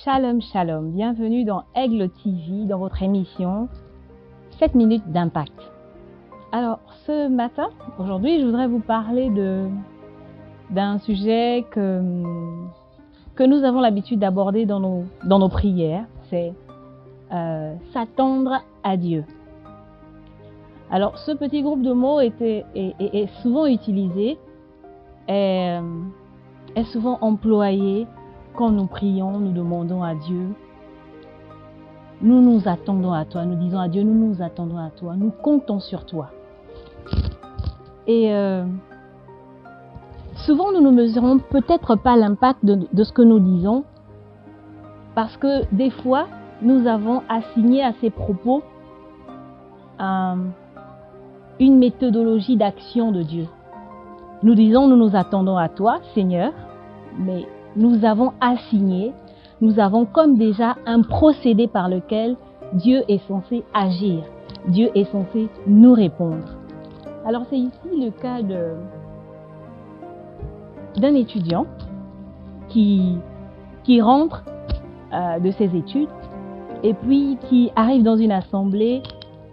Shalom, shalom. Bienvenue dans Aigle TV, dans votre émission 7 minutes d'impact. Alors, ce matin, aujourd'hui, je voudrais vous parler d'un sujet que nous avons l'habitude d'aborder dans nos prières. C'est s'attendre à Dieu. Alors, ce petit groupe de mots est souvent utilisé, est souvent employé quand nous prions, nous demandons à Dieu. Nous nous attendons à toi, nous disons à Dieu, nous nous attendons à toi, nous comptons sur toi. Et souvent, nous ne mesurons peut-être pas l'impact de ce que nous disons, parce que des fois, nous avons assigné à ces propos une méthodologie d'action de Dieu. Nous disons, nous nous attendons à toi, Seigneur, mais nous avons assigné, nous avons comme déjà un procédé par lequel Dieu est censé agir, Dieu est censé nous répondre. Alors c'est ici le cas d'un étudiant qui rentre de ses études et puis qui arrive dans une assemblée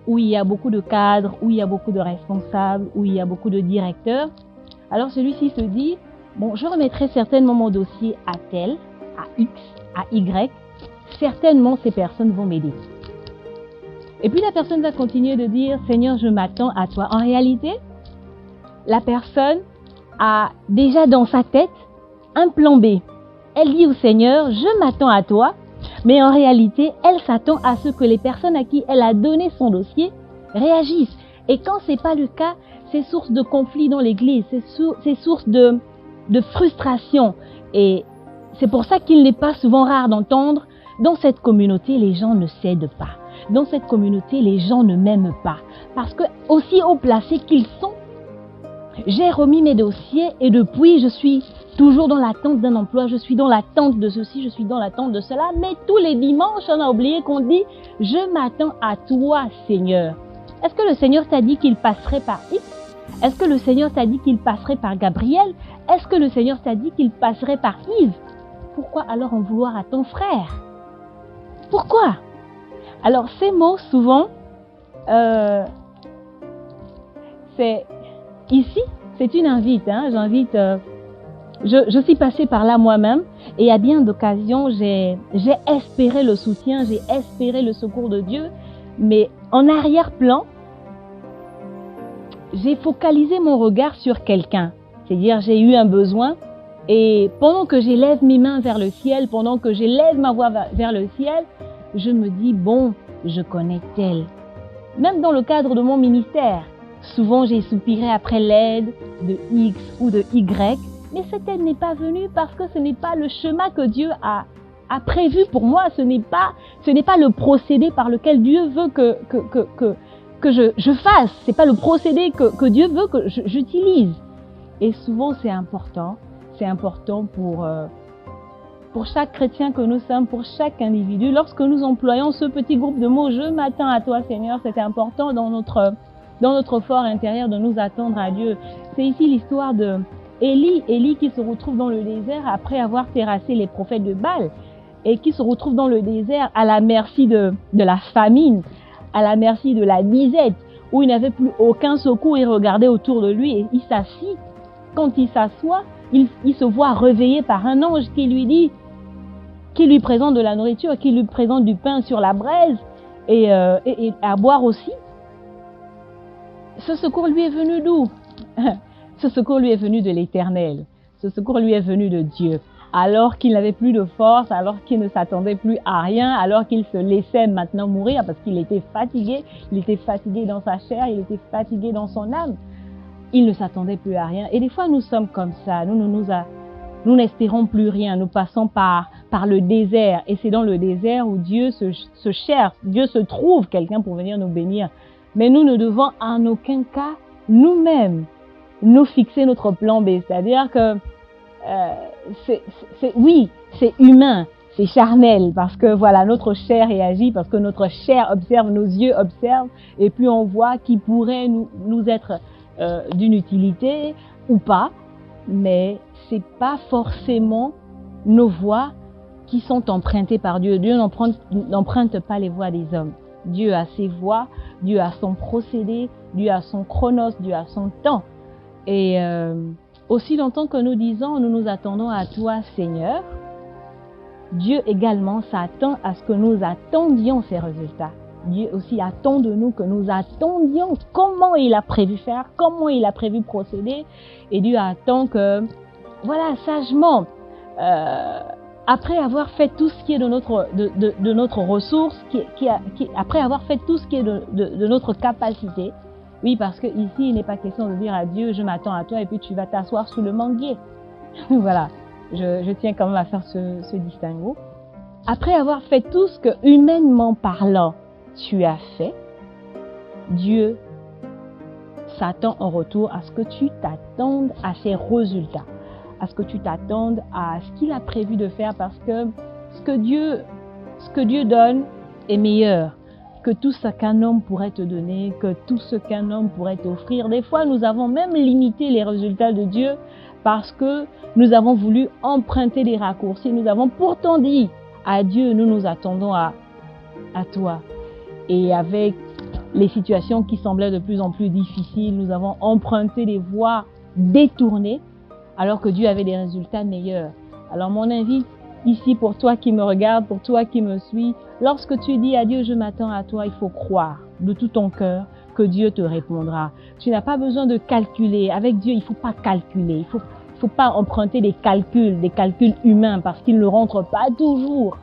où il y a beaucoup de cadres, où il y a beaucoup de responsables, où il y a beaucoup de directeurs. Alors celui-ci se dit, bon, je remettrai certainement mon dossier à tel, à X, à Y. Certainement, ces personnes vont m'aider. Et puis la personne va continuer de dire, Seigneur, je m'attends à toi. En réalité, la personne a déjà dans sa tête un plan B. Elle dit au Seigneur, je m'attends à toi. Mais en réalité, elle s'attend à ce que les personnes à qui elle a donné son dossier réagissent. Et quand ce n'est pas le cas, c'est source de conflit dans l'église, c'est source de frustration. Et c'est pour ça qu'il n'est pas souvent rare d'entendre, dans cette communauté, les gens ne s'aident pas. Dans cette communauté, les gens ne m'aiment pas. Parce que, aussi haut placés qu'ils sont, j'ai remis mes dossiers et depuis, je suis toujours dans l'attente d'un emploi, je suis dans l'attente de ceci, je suis dans l'attente de cela. Mais tous les dimanches, on a oublié qu'on dit, je m'attends à toi, Seigneur. Est-ce que le Seigneur t'a dit qu'il passerait par X? Est-ce que le Seigneur t'a dit qu'il passerait par Gabriel? Est-ce que le Seigneur t'a dit qu'il passerait par Yves? Pourquoi alors en vouloir à ton frère? Pourquoi? Alors ces mots, souvent, c'est ici, c'est une invite. J'invite, je suis passée par là moi-même et à bien d'occasions, j'ai espéré le soutien, j'ai espéré le secours de Dieu, mais en arrière-plan, j'ai focalisé mon regard sur quelqu'un. C'est-à-dire, j'ai eu un besoin et pendant que j'élève mes mains vers le ciel, pendant que j'élève ma voix vers le ciel, je me dis, bon, je connais tel. Même dans le cadre de mon ministère, souvent j'ai soupiré après l'aide de X ou de Y, mais cette aide n'est pas venue parce que ce n'est pas le chemin que Dieu a prévu pour moi, ce n'est pas le procédé par lequel Dieu veut que je fasse, c'est pas le procédé que Dieu veut que j'utilise. Et souvent c'est important pour chaque chrétien que nous sommes, pour chaque individu, lorsque nous employons ce petit groupe de mots, je m'attends à toi Seigneur, c'est important dans notre fort intérieur de nous attendre à Dieu. C'est ici l'histoire de Élie qui se retrouve dans le désert après avoir terrassé les prophètes de Baal et qui se retrouve dans le désert à la merci de la famine, à la merci de la disette, où il n'avait plus aucun secours, il regardait autour de lui et il s'assit. Quand il s'assoit, il se voit réveillé par un ange qui lui présente de la nourriture, qui lui présente du pain sur la braise et à boire aussi. Ce secours lui est venu d'où? Ce secours lui est venu de l'Éternel. Ce secours lui est venu de Dieu. Alors qu'il n'avait plus de force, alors qu'il ne s'attendait plus à rien, alors qu'il se laissait maintenant mourir parce qu'il était fatigué dans sa chair, il était fatigué dans son âme. Il ne s'attendait plus à rien. Et des fois, nous sommes comme ça. Nous n'espérons plus rien. Nous passons par le désert. Et c'est dans le désert où Dieu se cherche, Dieu se trouve quelqu'un pour venir nous bénir. Mais nous ne devons en aucun cas nous-mêmes nous fixer notre plan B. C'est-à-dire que c'est humain, c'est charnel, parce que voilà, notre chair réagit, parce que notre chair observe, nos yeux observent, et puis on voit qui pourrait nous être d'une utilité ou pas, mais c'est pas forcément nos voix qui sont empruntés par Dieu. Dieu n'emprunte pas les voies des hommes. Dieu a ses voies, Dieu a son procédé, Dieu a son chronos, Dieu a son temps. Et aussi longtemps que nous disons, nous nous attendons à toi, Seigneur, Dieu également s'attend à ce que nous attendions ces résultats. Dieu aussi attend de nous que nous attendions comment il a prévu faire, comment il a prévu procéder. Et Dieu attend que, voilà, sagement, après avoir fait tout ce qui est de notre ressource, après avoir fait tout ce qui est de notre capacité, oui, parce que ici, il n'est pas question de dire à Dieu, je m'attends à toi et puis tu vas t'asseoir sous le manguier. Voilà, je tiens quand même à faire ce distinguo. Après avoir fait tout ce que, humainement parlant, tu as fait, Dieu s'attend en retour à ce que tu t'attendes à ses résultats, à ce que tu t'attendes à ce qu'il a prévu de faire, parce que ce que Dieu donne est meilleur que tout ce qu'un homme pourrait te donner, que tout ce qu'un homme pourrait t'offrir. Des fois, nous avons même limité les résultats de Dieu parce que nous avons voulu emprunter des raccourcis. Nous avons pourtant dit à Dieu, nous nous attendons à toi. Et avec les situations qui semblaient de plus en plus difficiles, nous avons emprunté des voies détournées, alors que Dieu avait des résultats meilleurs. Alors mon invite ici, pour toi qui me regarde, pour toi qui me suis, lorsque tu dis à Dieu, je m'attends à toi, il faut croire de tout ton cœur que Dieu te répondra. Tu n'as pas besoin de calculer. Avec Dieu, il ne faut pas calculer. Il faut pas emprunter des calculs humains, parce qu'ils ne rentrent pas toujours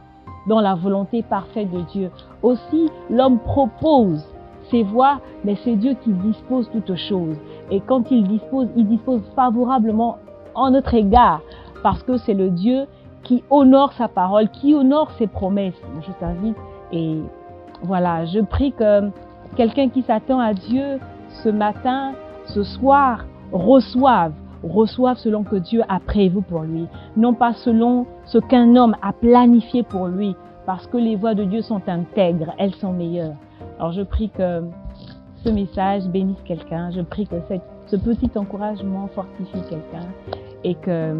dans la volonté parfaite de Dieu. Aussi, l'homme propose ses voies, mais c'est Dieu qui dispose toutes choses. Et quand il dispose favorablement en notre égard, parce que c'est le Dieu qui honore sa parole, qui honore ses promesses. Je t'invite, et voilà, je prie que quelqu'un qui s'attend à Dieu ce matin, ce soir, reçoive selon que Dieu a prévu pour lui, non pas selon ce qu'un homme a planifié pour lui, parce que les voies de Dieu sont intègres, elles sont meilleures. Alors je prie que ce message bénisse quelqu'un, je prie que ce petit encouragement fortifie quelqu'un, et que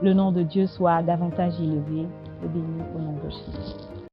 le nom de Dieu soit davantage élevé et béni au nom de Jésus.